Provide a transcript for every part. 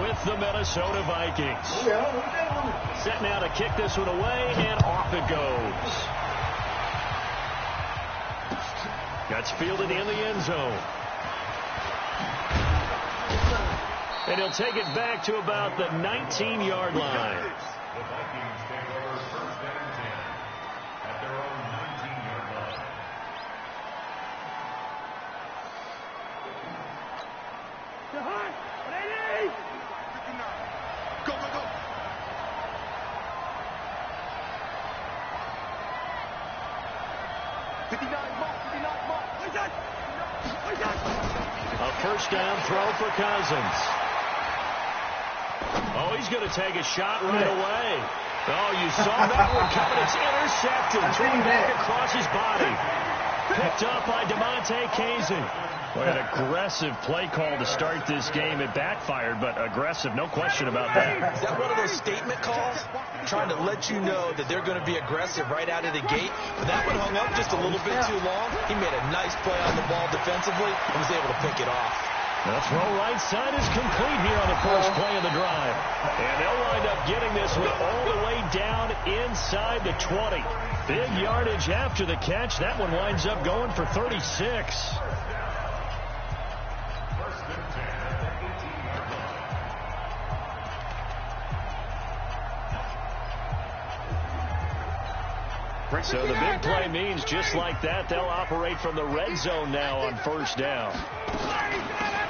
with the Minnesota Vikings. Set now to kick this one away, and off it goes. That's fielded in the end zone. And he'll take it back to about the 19-yard line. The Vikings take over first and 10 at their own 19-yard line. Ready? Go, go, go. A first down throw for Cousins. Oh, he's going to take a shot right away. Oh, you saw that one coming. It's intercepted. Thrown back across his body. Picked up by DeMonte Kazin. What an aggressive play call to start this game. It backfired, but aggressive, no question about that. Is that one of those statement calls? Trying to let you know that they're going to be aggressive right out of the gate. But that one hung up just a little bit too long. He made a nice play on the ball defensively and was able to pick it off. The throw right side is complete here on the first play of the drive. And they'll wind up getting this one all the way down inside the 20. Big yardage after the catch. That one winds up going for 36. So the big play means just like that, they'll operate from the red zone now on first down.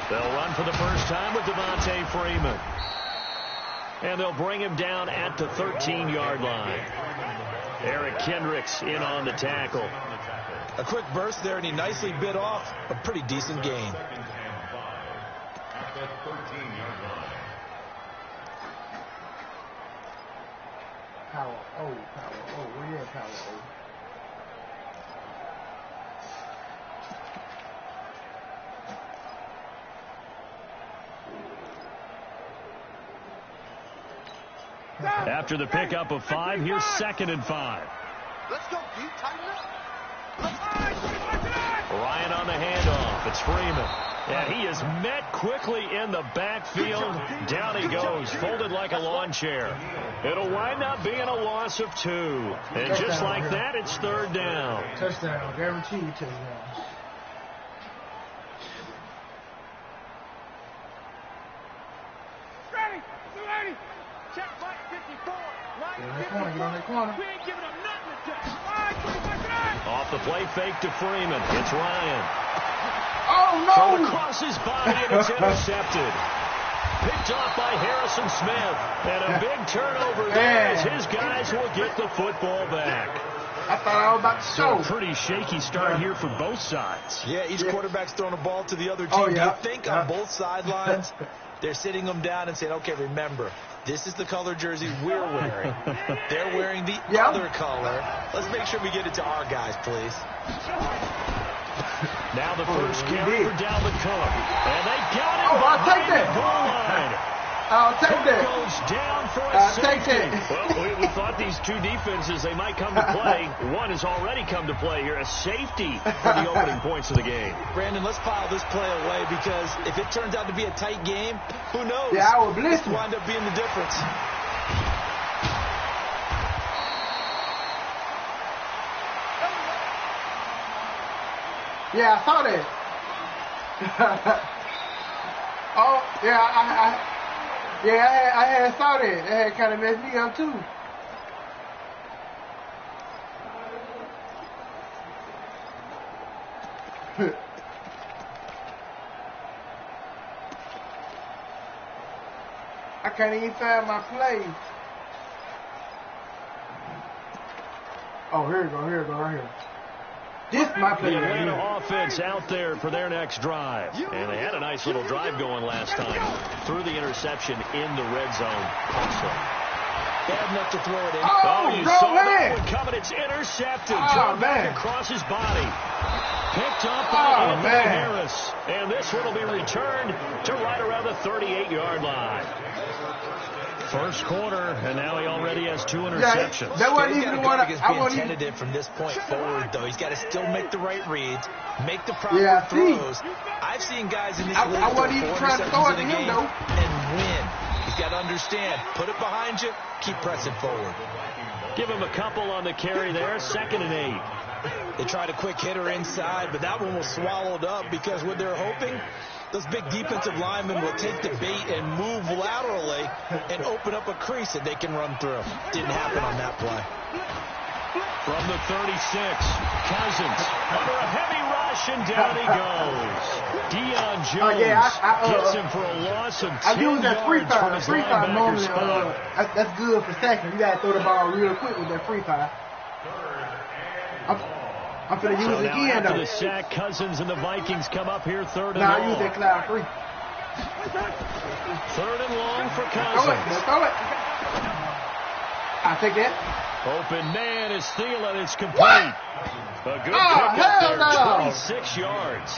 They'll run for the first time with Devontae Freeman. And they'll bring him down at the 13-yard line. Eric Kendricks in on the tackle. A quick burst there, and he nicely bit off a pretty decent gain. Power O, where you at, Power O? After the pickup of 5, here's 2nd and 5. Let's go, Pete. Tighten up. Ryan on the handoff. It's Freeman. And he is met quickly in the backfield. Down he goes, folded like a lawn chair. It'll wind up being a loss of 2. And just like that, it's 3rd down. Touchdown, guaranteed touchdown. Ready. Check right 54. Line Get on that corner. We ain't giving them nothing to touch. Off the play fake to Freeman. It's Ryan. Oh, Thrown no! across his body, and it's intercepted. Picked off by Harrison Smith. And a big turnover there as his guys will get the football back. I thought I was about to So show. a pretty shaky start here for both sides. Yeah, each quarterback's throwing a ball to the other team. Do you think on both sidelines they're sitting them down and saying, okay, remember, this is the color jersey we're wearing. They're wearing the other color. Let's make sure we get it to our guys, please. Now the first carry for Dalvin Cook. And they got him I'll take behind that. the goal line. I'll take Cook that. goes down for a I'll safety. take that. Well, we thought these two defenses, they might come to play. One has already come to play here. A safety for the opening points of the game. Brandon, let's file this play away because if it turns out to be a tight game, who knows? Yeah, I will blitz This wind up being the difference. Yeah, I saw that. Oh, yeah, I had saw that. That had kind of messed me up too. I can't even find my play. Oh, here we go, right here. This is my play. The Atlanta offense out there for their next drive. And they had a nice little drive going last time. Threw the interception in the red zone. Also. Bad enough to throw it in. Oh, you saw man. that one coming. It's intercepted. Oh, Thrown back man. across his body. Picked up by Anthony man. Harris. And this one will be returned to right around the 38-yard line. First quarter, and now he already has 2 interceptions. Yeah, that wasn't even the one I being wasn't tentative from this point forward, though. He's got to still make the right reads, make the proper throws. I've seen guys in this league I wasn't throw even 4 trying to throw interceptions it in to a him, game though. and win. He's got to understand, put it behind you, keep pressing forward. Give him a couple on the carry there, 2nd and 8. They tried a quick hitter inside, but that one was swallowed up because what they're hoping, those big defensive linemen will take the bait and move laterally and open up a crease that they can run through. Didn't happen on that play. From the 36, Cousins under a heavy rush, and down he goes. Deion Jones gets him for a loss of 10 yards from his linebacker spot. That's good for sacking. You got to throw the ball real quick with that free throw. I'm going to use it again, after though. the sack, Cousins and the Vikings come up here 3rd and long. I use that cloud 3. 3rd and long for Cousins. Throw it. I'll take that. Open man is Thielen. It's complete. A good pickup there, 26 yards.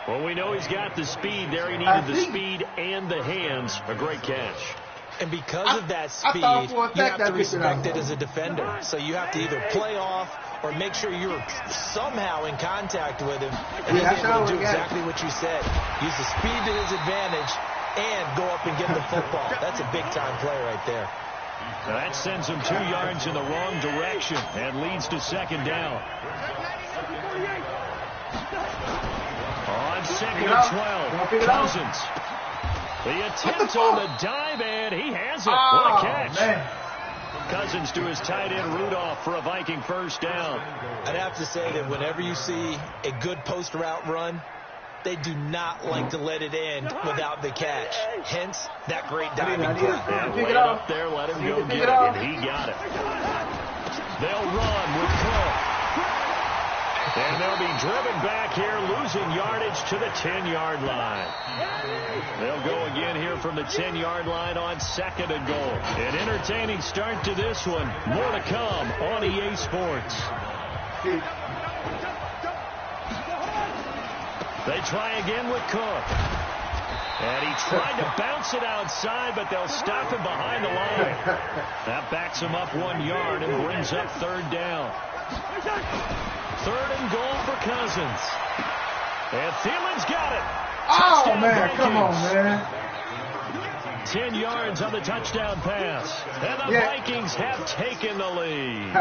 Well, we know he's got the speed there. He needed the speed and the hands. A great catch. And because of that speed, you have to respect it as a defender. So you have to either play off or make sure you're somehow in contact with him. And he's able to do exactly what you said. Use the speed to his advantage and go up and get the football. That's a big-time play right there. Now that sends him 2 yards in the wrong direction and leads to 2nd down. On 2nd and 12, Cousins. The attempt on the dive, and he has it. What a catch. Man. Cousins to his tight end, Rudolph, for a Viking 1st down. I'd have to say that whenever you see a good post route run, they do not like to let it end without the catch. Hence, that great diving play. And right up there, let him go get it, and he got it. They'll run with Cook. And they'll be driven back here, losing yardage to the 10-yard line. They'll go again here from the 10-yard line on 2nd and goal. An entertaining start to this one. More to come on EA Sports. They try again with Cook. And he tried to bounce it outside, but they'll stop him behind the line. That backs him up 1 yard and brings up 3rd down. 3rd and goal for Cousins. And Thielen's got it. Touchdown, man, Vikings. come on, man. 10 yards on the touchdown pass. And the Vikings have taken the lead.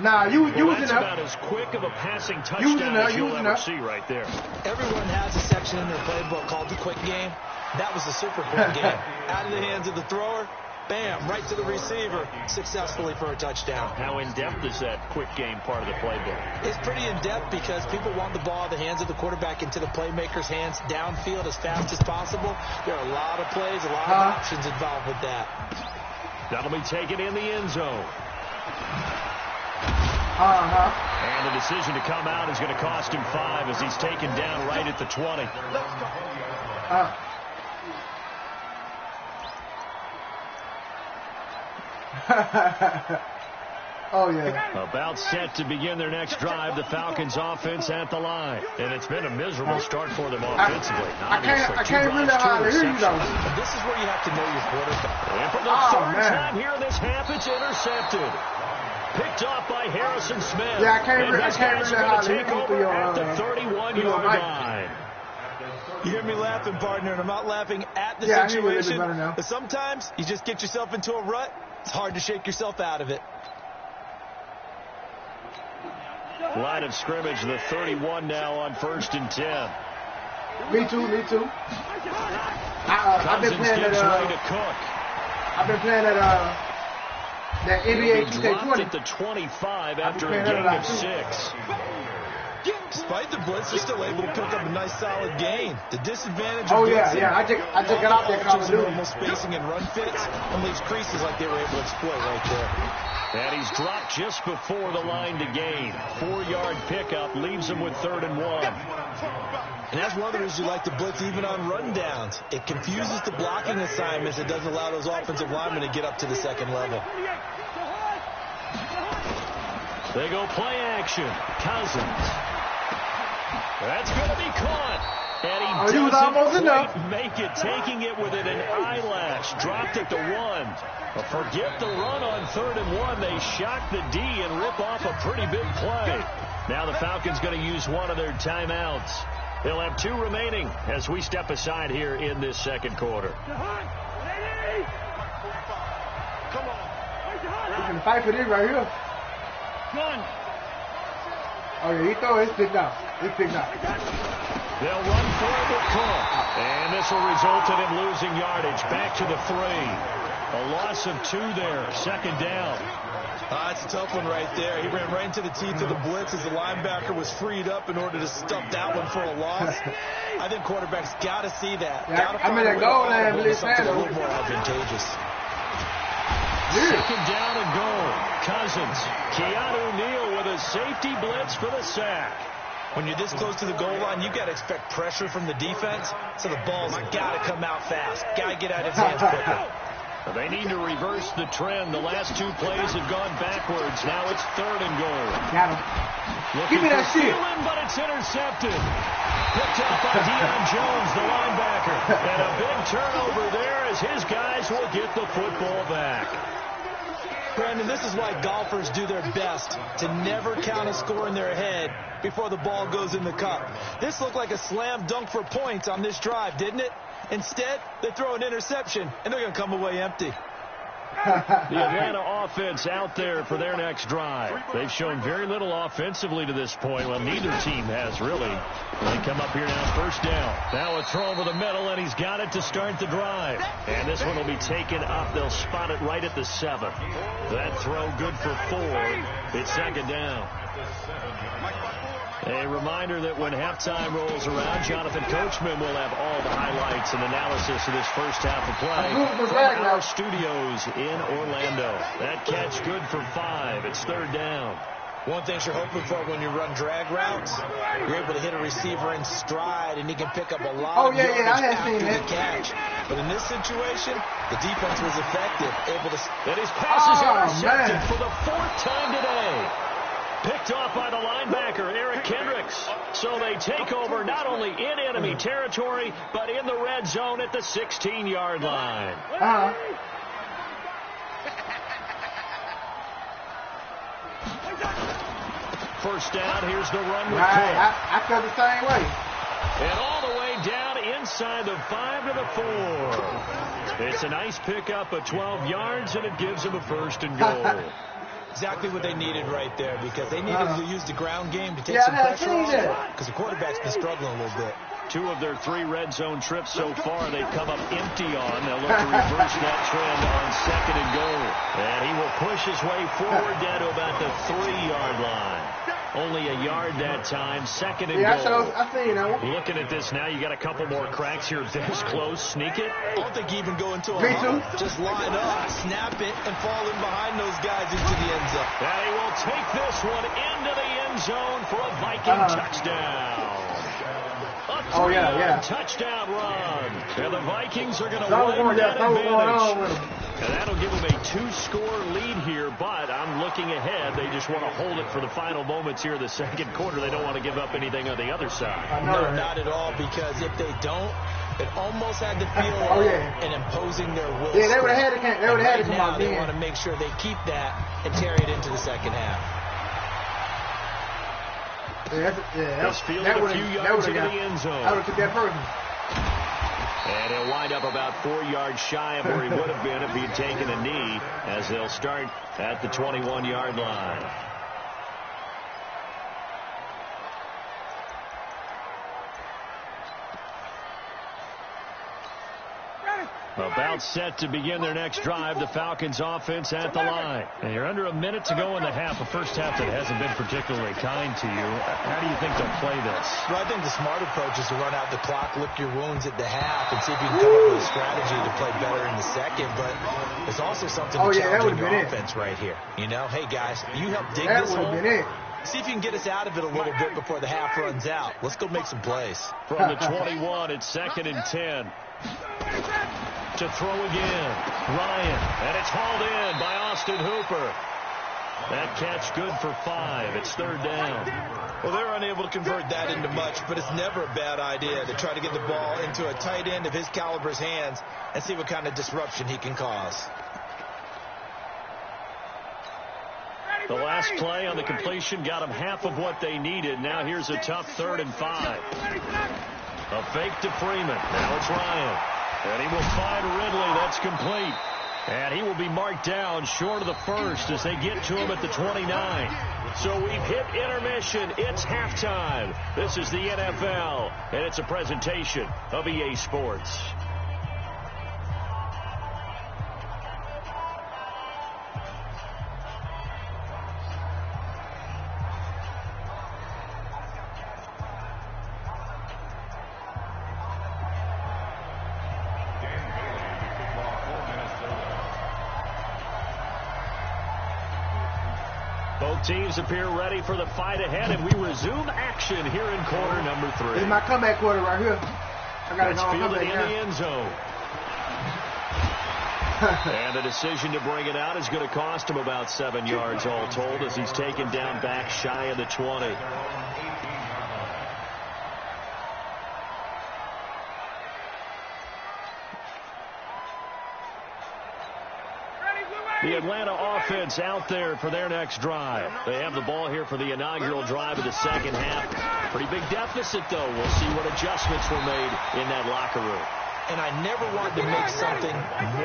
That's about as quick of a passing touchdown as you'll ever see right there. Everyone has a section in their playbook called the quick game. That was the super quick game. Out of the hands of the thrower, bam, right to the receiver, successfully for a touchdown. How in-depth is that quick game part of the playbook? It's pretty in-depth because people want the ball out of the hands of the quarterback into the playmaker's hands downfield as fast as possible. There are a lot of plays, a lot of options involved with that. That'll be taken in the end zone. And the decision to come out is going to cost him 5 as he's taken down right at the 20. About set to begin their next drive. The Falcons offense at the line. And it's been a miserable start for them offensively. I can't really hardly hear you, though. This is where you have to know your quarterback. And for the third time here in this half, it's intercepted. Picked off by Harrison Smith. Yeah, I can't really hardly take over at the 31-yard line. You hear me laughing, partner, and I'm not laughing at the situation. But sometimes you just get yourself into a rut. It's hard to shake yourself out of it. Line of scrimmage, the 31 now on 1st and 10. Me too. I've been playing that NBA 2K20. At the 25 after a gain of 6. Despite the blitz, they're still able to pick up a nice solid gain. The disadvantage of blitzing, I took it out there, Call of Duty. Normal spacing and run fits and leaves creases like they were able to exploit right there. And he's dropped just before the line to gain. 4-yard pickup leaves him with 3rd and 1. And that's one of the reasons you like to blitz even on run downs. It confuses the blocking assignments. It doesn't allow those offensive linemen to get up to the second level. They go play action. Cousins. That's going to be caught. And he doesn't quite make it, taking it within an eyelash. Dropped at the 1. But forget the run on 3rd and 1. They shock the D and rip off a pretty big play. Now the Falcons going to use one of their timeouts. They'll have 2 remaining as we step aside here in this second quarter. Come on. We can fight for this right here. Oh, yeah, he throw it. It's picked out. It's picked out. They'll run for it with Cook. And this will result in him losing yardage. Back to the 3. A loss of 2 there. Second down. That's a tough one right there. He ran right into the teeth of the blitz as the linebacker was freed up in order to stuff that one for a loss. I think quarterbacks got to see that. Yeah, I mean, that goal line blitz something a little more advantageous. Second down and goal. Cousins. Keanu Neal with a safety blitz for the sack. When you're this close to the goal line, you got to expect pressure from the defense, so the ball's got to come out fast. Got to get out of his hands quicker. They need to reverse the trend. The last 2 plays have gone backwards. Now it's 3rd and goal. Got him. Give me that shit. But it's intercepted. Picked up by Deion Jones, the linebacker. And a big turnover there as his guys will get the football back. Brandon, this is why golfers do their best to never count a score in their head before the ball goes in the cup. This looked like a slam dunk for points on this drive, didn't it? Instead, they throw an interception, and they're going to come away empty. The Atlanta offense out there for their next drive. They've shown very little offensively to this point. Well, neither team has really. They come up here now, first down. Now a throw over the middle, and he's got it to start the drive. And this one will be taken up. They'll spot it right at the 7. That throw good for 4. It's second down. A reminder that when halftime rolls around, Jonathan Coachman will have all the highlights and analysis of this first half of play from our studios in Orlando. That catch good for 5. It's 3rd down. One thing you're hoping for when you run drag routes, you're able to hit a receiver in stride, and he can pick up a lot of yardage after the catch. But in this situation, the defense was effective, able to... And his pass is intercepted for the 4th time today. Picked off by the linebacker, Eric Kendricks. So they take over not only in enemy territory, but in the red zone at the 16-yard line. First down, here's the run with Cook. I felt the same way. And all the way down inside the 5 to the 4. It's a nice pickup of 12 yards, and it gives them a 1st and goal. Exactly what they needed right there, because they needed to use the ground game to take some pressure off, because the quarterback's been struggling a little bit. 2 of their 3 red zone trips so far they've come up empty on. They'll look to reverse that trend on 2nd and goal. And he will push his way forward down to about the 3-yard line. Only a yard that time. 2nd and goal. I see, you know. Looking at this now, you got a couple more cracks here. This close, sneak it. I don't think you even go into a hump. Just line up, snap it, and fall in behind those guys into the end zone. And he will take this one into the end zone for a Viking touchdown. A 3-yard touchdown run. And the Vikings are going to win that advantage. And that'll give them a 2-score lead here, but I'm looking ahead. They just want to hold it for the final moments here in the second quarter. They don't want to give up anything on the other side. No, not at all, because if they don't, it almost had the feel and imposing their will. Yeah, they would have had to come out. They want to make sure they keep that and carry it into the second half. That would have yards into the end zone. I would have took that person. And he'll wind up about 4 yards shy of where he would have been if he'd taken a knee, as they'll start at the 21-yard line. About set to begin their next drive, the Falcons offense at the line. And you're under a minute to go in the half, a first half that hasn't been particularly kind to you. How do you think they'll play this? Well, I think the smart approach is to run out the clock, lick your wounds at the half, and see if you can come up with a strategy to play better in the second. But there's also something to challenge your offense right here. You know, hey, guys, you help dig this hole. See if you can get us out of it a little bit before the half runs out. Let's go make some plays. From the 21, it's 2nd and 10. To throw again, Ryan, and it's hauled in by Austin Hooper. That catch good for 5. It's 3rd down. Well, they're unable to convert that into much, but it's never a bad idea to try to get the ball into a tight end of his caliber's hands and see what kind of disruption he can cause. The last play on the completion got them half of what they needed. Now here's a tough 3rd and 5. A fake to Freeman. Now it's Ryan. And he will find Ridley. Then That's complete. And he will be marked down short of the first as they get to him at the 29. So we've hit intermission. It's halftime. This is the NFL, and it's a presentation of EA Sports. Both teams appear ready for the fight ahead, and we resume action here in quarter number 3. This is my comeback quarter right here. I got to go fielded comeback in the end zone. And the decision to bring it out is going to cost him about 7 yards all told as he's taken down back shy of the 20. The Atlanta offense out there for their next drive. They have the ball here for the inaugural drive of the second half. Pretty big deficit, though. We'll see what adjustments were made in that locker room. And I never wanted to make something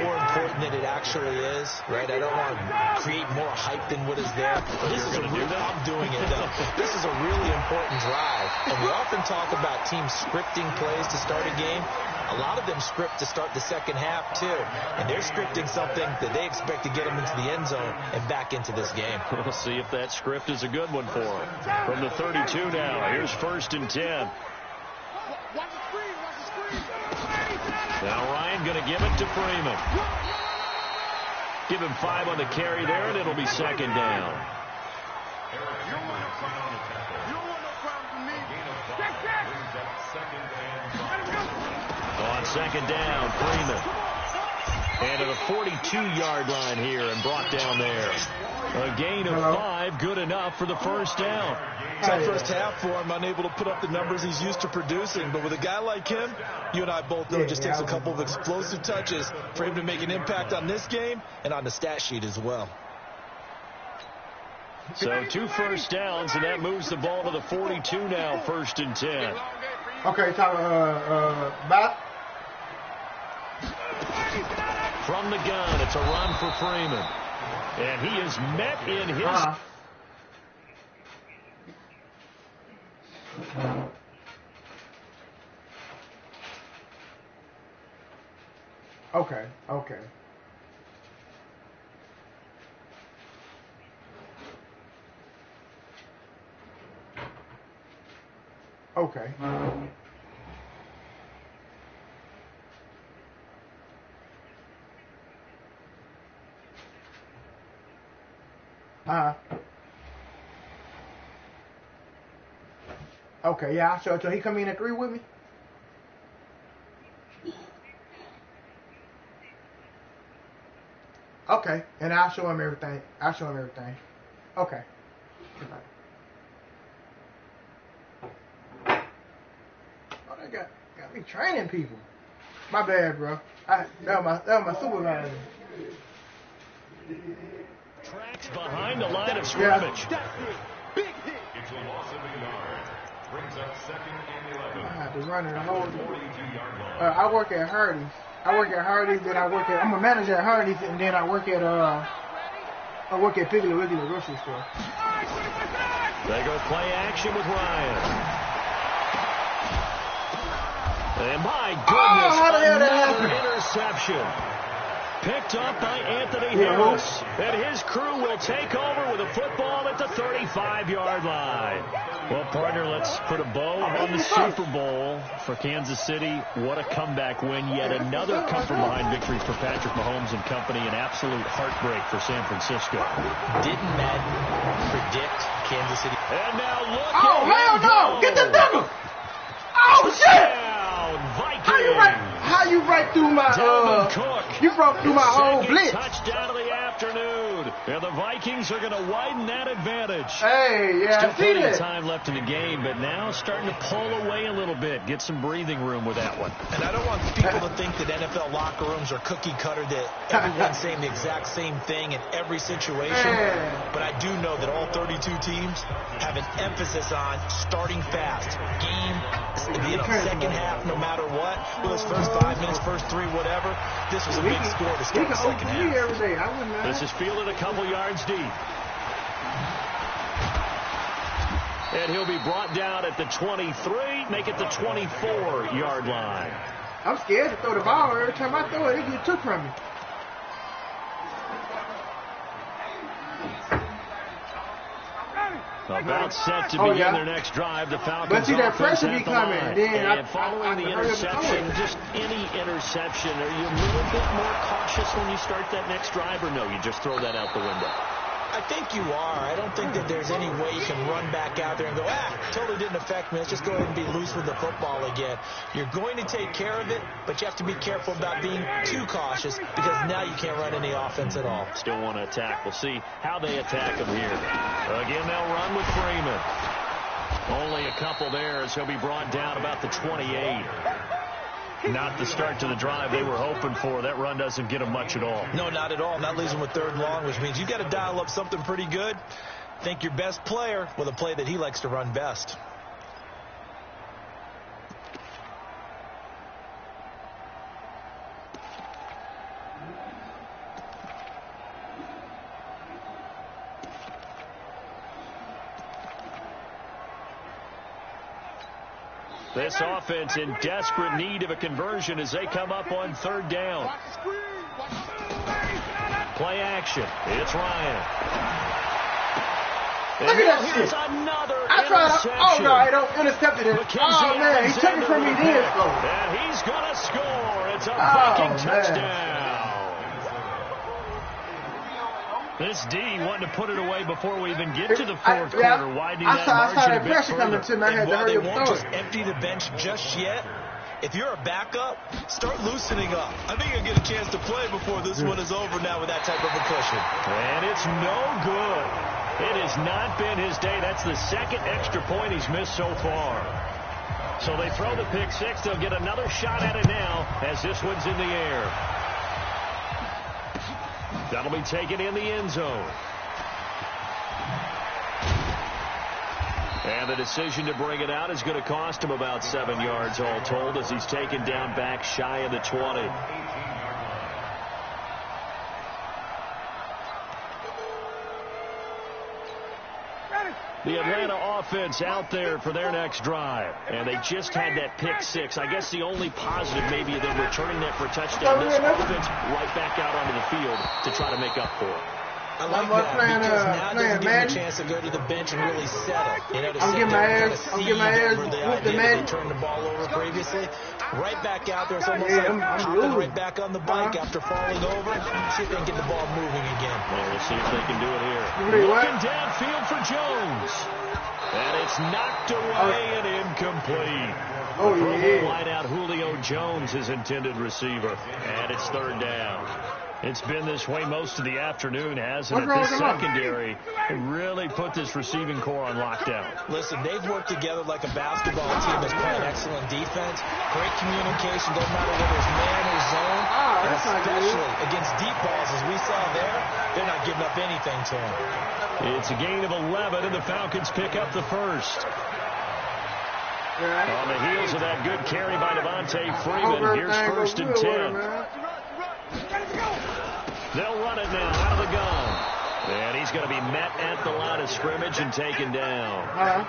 more important than it actually is, right? I don't want to create more hype than what is there. This is I'm doing it, though. This is a really important drive. And we often talk about teams scripting plays to start a game. A lot of them script to start the second half, too. And they're scripting something that they expect to get them into the end zone and back into this game. We'll see if that script is a good one for them. From the 32 now, here's 1st and 10. Now Ryan going to give it to Freeman. Give him 5 on the carry there, and it'll be second down. On second down, Freeman. And to the 42-yard line here and brought down there. A gain of 5, good enough for the first down. Tough first half for him, unable to put up the numbers he's used to producing. But with a guy like him, you and I both know it just takes a couple of explosive touches for him to make an impact on this game and on the stat sheet as well. So 2 first downs, and that moves the ball to the 42 now, 1st and 10. Okay, time back. From the gun, it's a run for Freeman. And he is met in his... Okay. Okay, yeah, so he come in and agree with me? Okay, and I'll show him everything. Okay. Oh, they got me training people. My bad, bro. That was my supervisor. Tracks behind the line of scrimmage. It's a loss of a yard. Brings up 2nd and 11. I have to run it a whole 42-yard line. I work at Hardee's. Then I'm a manager at Hardee's, and then I work at Piggly Wiggly grocery store. They go play action with Ryan. And my goodness, how the hell that another happened? interception. Picked up by Anthony Harris. And his crew will take over with a football at the 35-yard line. Well, partner, let's put a bow on the Super Bowl for Kansas City. What a comeback win. Yet another come-from-behind victory for Patrick Mahomes and company. An absolute heartbreak for San Francisco. Didn't Madden predict Kansas City? And now look Oh, at hell him no! go. Get the number! Oh, shit! Down, Vikings. How you right through my, Dalvin Cook. you broke through my whole Second blitz. touchdown of the afternoon. And the Vikings are going to widen that advantage. Hey, yeah, Still I see plenty of that. time left in the game, but now starting to pull away a little bit. Get some breathing room with that one. And I don't want people to think that NFL locker rooms are cookie cutter, that everyone's saying the exact same thing in every situation. But I do know that all 32 teams have an emphasis on starting fast. Second half, no matter what. Well, it's first 5 minutes, first 3, whatever. This was a big big score to start the second half. Every day. I wouldn't mind. This is fielded a couple yards deep. And he'll be brought down at the 23, make it the 24-yard line. I'm scared to throw the ball. Every time I throw it, it gets took from me. About set to begin their next drive. The Falcons but see that offense pressure be coming. And following the interception, just any interception, are you a little bit more cautious when you start that next drive, or no, you just throw that out the window? I think you are. I don't think that there's any way you can run back out there and go, totally didn't affect me. Let's just go ahead and be loose with the football again. You're going to take care of it, but you have to be careful about being too cautious because now you can't run any offense at all. Still want to attack. We'll see how they attack him here. Again, they'll run with Freeman. Only a couple there as he'll be brought down about the 28. Not the start to the drive they were hoping for. That run doesn't get them much at all. No, not at all. Not losing with third long, which means you got to dial up something pretty good. Think your best player with a play that he likes to run best. This offense in desperate need of a conversion as they come up on third down. Play action. It's Ryan. Look at that shit. Another I tried to, oh no, I don't intercepted it. Oh man, he took it from me then. And he's going to score. It's a Viking touchdown. This D wanted to put it away before we even get to the fourth quarter. Widening that margin a bit further. And while they won't just empty the bench just yet, if you're a backup, start loosening up. I think you'll get a chance to play before this one is over now with that type of a cushion. And it's no good. It has not been his day. That's the second extra point he's missed so far. So they throw the pick six. They'll get another shot at it now as this one's in the air. That'll be taken in the end zone. And the decision to bring it out is going to cost him about 7 yards all told as he's taken down back shy of the 20. The Atlanta offense out there for their next drive. And they just had that pick six. I guess the only positive maybe them returning that for a touchdown. This offense right back out onto the field to try to make up for it. I like that because now doesn't give him a chance to go to the bench and really settle. You know, to sit there and see where the idea that they turned the ball over previously. Right back out there. It's almost like hopping right back on the bike after falling over. See if they can get the ball moving again. Well, we'll see if they can do it here. Looking downfield for Jones. And it's knocked away and incomplete. Oh, yeah. Wideout Julio Jones, his intended receiver. And it's third down. It's been this way most of the afternoon, hasn't it? This secondary really put this receiving core on lockdown. Listen, they've worked together like a basketball team that's playing excellent defense. Great communication, doesn't matter whether it's man or zone. And especially against deep balls, as we saw there, they're not giving up anything to him. It's a gain of 11, and the Falcons pick up the first. On the heels of that good carry by Devontae Freeman, here's first and 10. They'll run it now out of the gun. And he's going to be met at the line of scrimmage and taken down.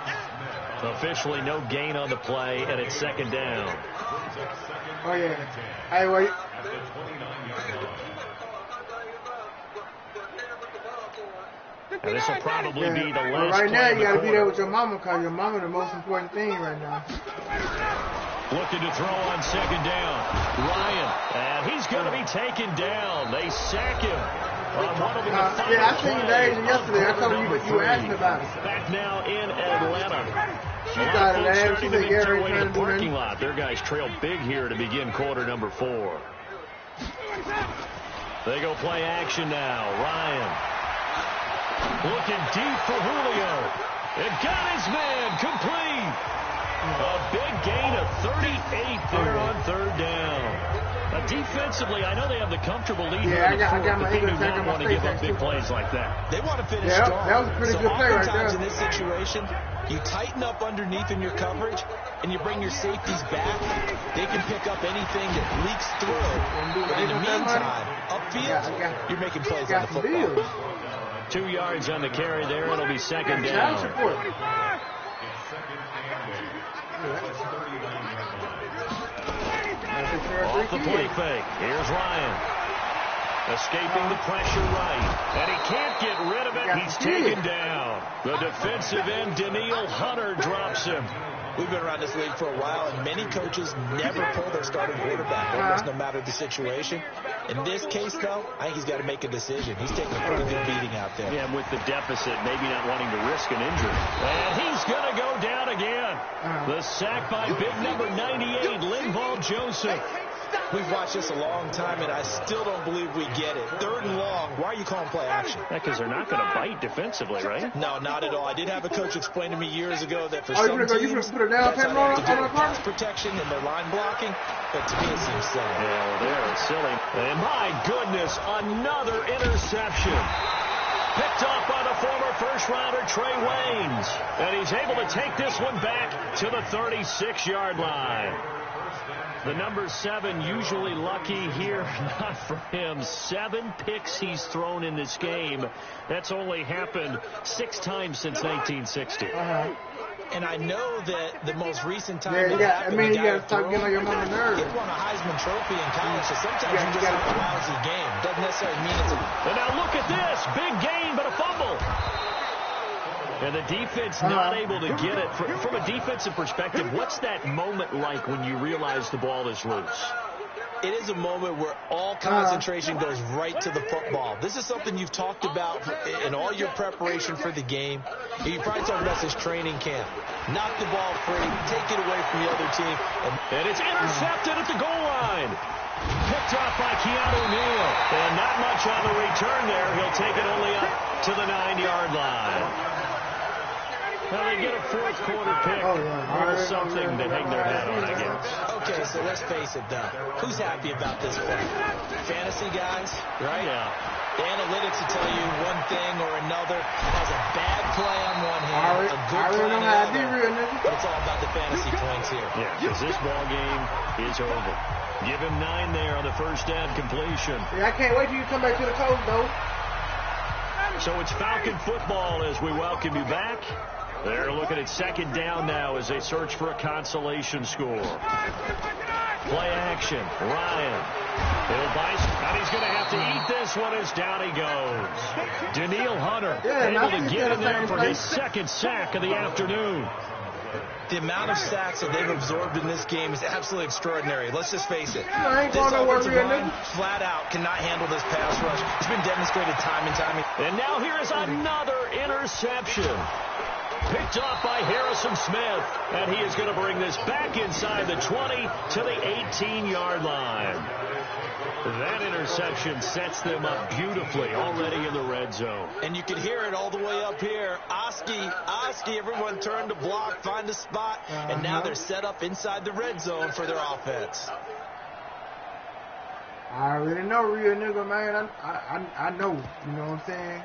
Officially no gain on the play, and it's second down. Oh, yeah. Hey, wait. And this will probably be the last right now, you got to be there with with your mama because your mama the most important thing right now. Looking to throw on second down. Ryan, and he's going to be taken down. They sack him. Yeah, I seen that yesterday. I told you what you were asking about it. Back now in Atlanta. She got it, man. She said Gary ain't trying to do parking lot. Their guys trail big here to begin quarter number 4. They go play action now. Ryan. Looking deep for Julio. It got his man complete. A big gain of 38 there on third down. Defensively, I know they have the comfortable lead. Yeah, I got my English back on my want to give up big plays like that. They want to finish strong. That was a pretty good play right there. In this situation, You tighten up underneath in your coverage, and you bring your safeties back. They can pick up anything that leaks through. But in the meantime, upfield, you're making plays on the football. 2 yards on the carry there. It'll be second down. Off the play fake. Here's Ryan. Escaping the pressure right. And he can't get rid of it. He's taken down. The defensive end, Daniil Hunter, drops him. We've been around this league for a while, and many coaches never pull their starting quarterback, almost no matter the situation. In this case, though, I think he's got to make a decision. He's taking a pretty good beating out there. Yeah, with the deficit, maybe not wanting to risk an injury. And he's going to go down again. The sack by big number 98, Linval Joseph. We've watched this a long time, and I still don't believe we get it. 3rd and long. Why are you calling play action? Because they're not going to bite defensively, right? No, not at all. I did have a coach explain to me years ago that for some teams, that's how they have to do pass protection and their line blocking, but to me it seems silly. Yeah, well, they're silly. And my goodness, another interception. Picked off by the former first-rounder Trey Waynes. And he's able to take this one back to the 36-yard line. The number 7 usually lucky here, not for him. 7 picks he's thrown in this game. That's only happened 6 times since 1960. And I know that the most recent time you got to stop getting on your mama's nerves. He won a Heisman Trophy in college, so sometimes you just have a lousy game. Doesn't necessarily mean it's a... And now look at this. Big gain, but a fumble. And the defense not able to get it. From a defensive perspective, what's that moment like when you realize the ball is loose? It is a moment where all concentration goes right to the football. This is something you've talked about in all your preparation for the game. You probably talked about this training camp. Knock the ball free, take it away from the other team. And it's intercepted at the goal line. Picked off by Keanu Neal. And not much on the return there. He'll take it only up to the 9-yard line. Well, they get a 4th quarter pick. Something to hang their hat on, I guess. Okay, so let's face it, though. Who's happy about this play? Fantasy guys, right? Yeah. The analytics will tell you one thing or another. Has a bad play on one hand, a good play on the other. But it's all about the fantasy points here. Yeah, because this ball game is over. Give him 9 there on the first down completion. Yeah, I can't wait till you come back to the coast, though. So it's Falcon football as we welcome you back. They're looking at second down now as they search for a consolation score. Play action. Ryan. He'll bite, and he's going to have to eat this one as down he goes. Daniil Hunter able to get in there for his 2nd sack of the afternoon. The amount of sacks that they've absorbed in this game is absolutely extraordinary. Let's just face it. This offensive line, flat out, cannot handle this pass rush. It's been demonstrated time and time again. And now here is another interception. Picked off by Harrison Smith. And he is going to bring this back inside the 20 to the 18-yard line. That interception sets them up beautifully already in the red zone. And you can hear it all the way up here. Oski, everyone turned to block, find a spot, and now they're set up inside the red zone for their offense. I already know, real nigga, man. I know. You know what I'm saying?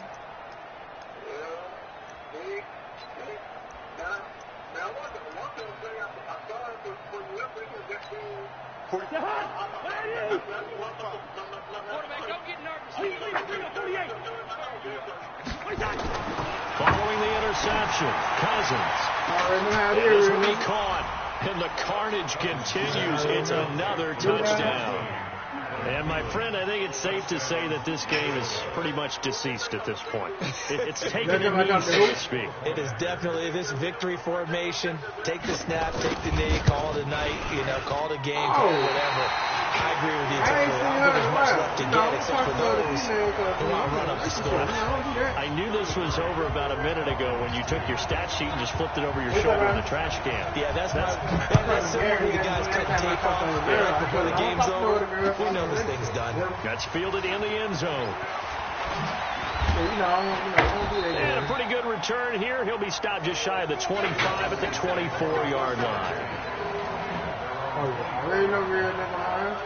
Following the interception, Cousins. This will be caught, and the carnage continues. It's another touchdown. And, my friend, I think it's safe to say that this game is pretty much deceased at this point. It's taken a knee, so to speak. It is definitely this victory formation. Take the snap, take the knee, call it a night, call it a game, call it whatever. I agree with you. I don't think there's much left to get except for those who want to run up the score. I knew this was over about a minute ago when you took your stat sheet and just flipped it over your shoulder in the trash can. Yeah, that's similar to the guys cutting tape off right before the game's over. We know this thing's done. That's fielded in the end zone. And a pretty good return here. He'll be stopped just shy of the 25 at the 24-yard line. I already know real nigga, man.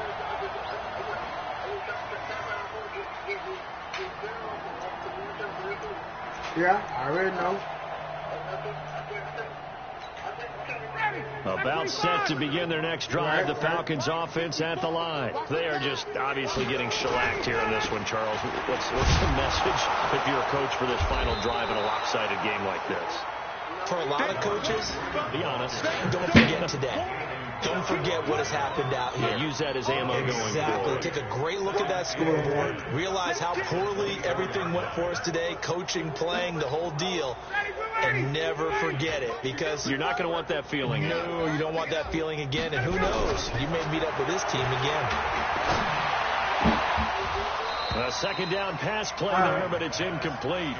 Yeah, I already know. About set to begin their next drive, the Falcons offense at the line. They are just obviously getting shellacked here in this one, Charles. What's the message if you're a coach for this final drive in a lopsided game like this? For a lot of coaches, be honest, don't forget today. Don't forget what has happened out here. Use that as ammo going forward. Exactly. Take a great look at that scoreboard. Realize how poorly everything went for us today. Coaching, playing, the whole deal. And never forget it, because you're not going to want that feeling. No, you don't want that feeling again. And who knows? You may meet up with this team again. A second down pass play there, but it's incomplete.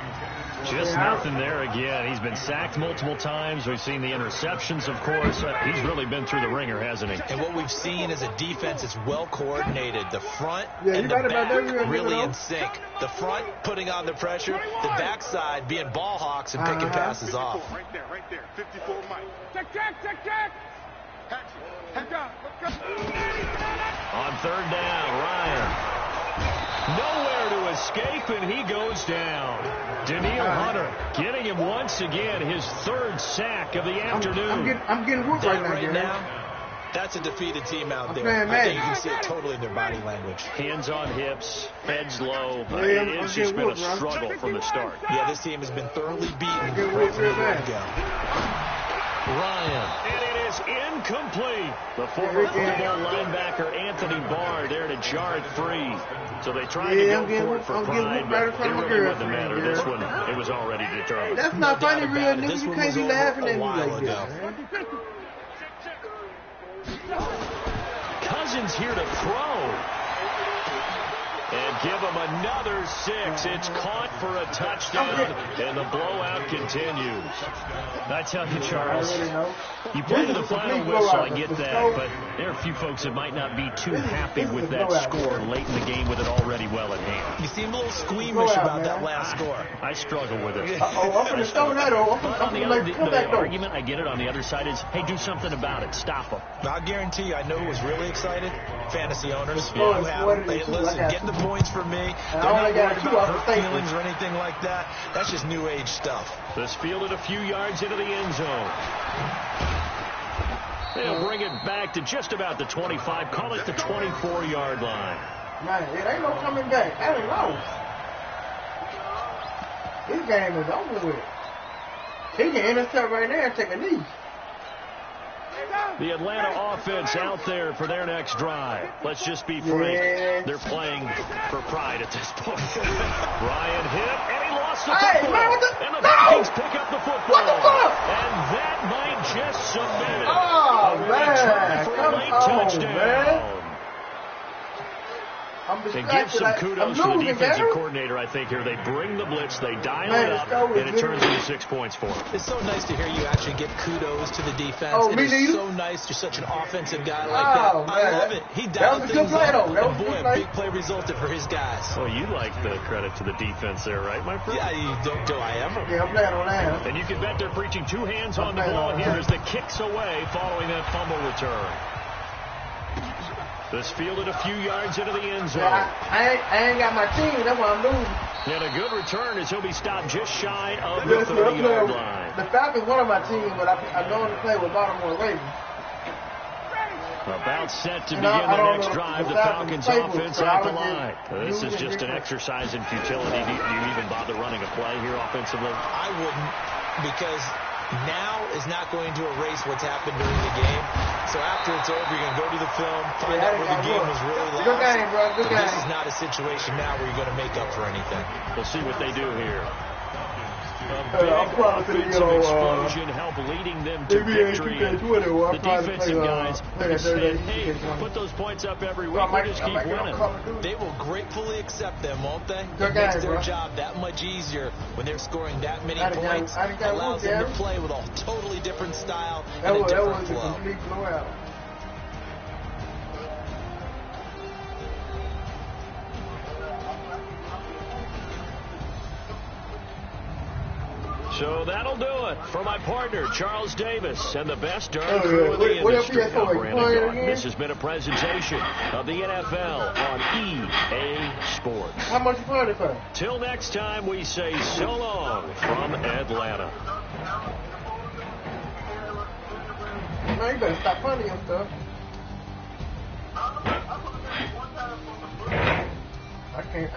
Just nothing there again. He's been sacked multiple times. We've seen the interceptions, of course. He's really been through the ringer, hasn't he? And what we've seen is a defense that's well coordinated. The front and the back really in sync. The front putting on the pressure. The backside being ball hawks and picking passes off. Right there. 54 Mike. Check. On third down, Ryan. Nowhere to escape, and he goes down. Daniil Hunter getting him once again, his third sack of the afternoon. I'm getting whooped right now. That's a defeated team out there. I think you can see it totally in their body language. Hands on hips, heads low. It's just been a struggle from the start. Yeah, this team has been thoroughly beaten right from the word-go. Ryan, and it is incomplete. The former football linebacker Anthony Barr there to jar it free. So they tried to go for it for pride, but it really wasn't matter. This one, it was already determined. That's not funny, real nigga. You can't be laughing at me like that. Cousins here to throw. And give him another 6. It's caught for a touchdown, and the blowout continues. I tell you, Charles, you play to the final whistle, I get that, but there are a few folks that might not be too happy with that score late in the game with it already well at hand. You seem a little squeamish about that last score. I struggle with it. I'm going to throw that over. But on the argument, I get it, on the other side is, hey, do something about it. Stop them. I'll guarantee you, I know who was really excited. Fantasy owners. You have them. Hey, listen, get the points for me. They're not worried about hurt feelings or anything like that. That's just new age stuff. This fielded a few yards into the end zone. They'll bring it back to just about the 25. Call it the 24-yard line. Man, it ain't no coming back. That ain't lost. This game is over with. He can intercept right there and take a knee. The Atlanta offense out there for their next drive. Let's just be frank. They're playing for pride at this point. Ryan hit, and he lost the football. And the Vikings pick up the football. What the fuck? And that might just submit it. Oh, man. For a late touchdown. Man. And give some kudos to the defensive coordinator, I think, here. They bring the blitz, they dial it up, and it turns into 6 points for them. It's so nice to hear you actually give kudos to the defense. It is so nice. You're such an offensive guy like that. I love it. He dialed things up. And boy, a big play resulted for his guys. Well, you like the credit to the defense there, right, my friend? Yeah, do I ever? Yeah, I'm playing on that. And you can bet they're preaching 2 hands on the ball here as the kick's away following that fumble return. This fielded a few yards into the end zone. I ain't got my team. That's why I'm losing. And a good return as he'll be stopped just shy of the 30-yard line. The Falcons one of my teams, but I'm going to play with Baltimore Ravens. About set to begin the next drive, the Falcons offense at the line. This is just an exercise in futility. Do you even bother running a play here offensively? I wouldn't, because now is not going to erase what's happened during the game. So after it's over, you're going to go to the film, find out where the game was really lost. Good game, bro. Good game. This is not a situation now where you're going to make up for anything. We'll see what they do here. A big offensive explosion help leading them to victory. The defensive guys said, hey, put those points up every week. We'll just keep winning. They will gratefully accept them, won't they? It makes their job that much easier when they're scoring that many points. Allows them to play with a totally different style and a different flow. So that'll do it for my partner, Charles Davis, and the best darn crew in the industry. I'm Brandon Gaughan. This has been a presentation of the NFL on EA Sports. How much you playing it for? Till next time, we say so long from Atlanta. No, you better stop punting your stuff. I can't.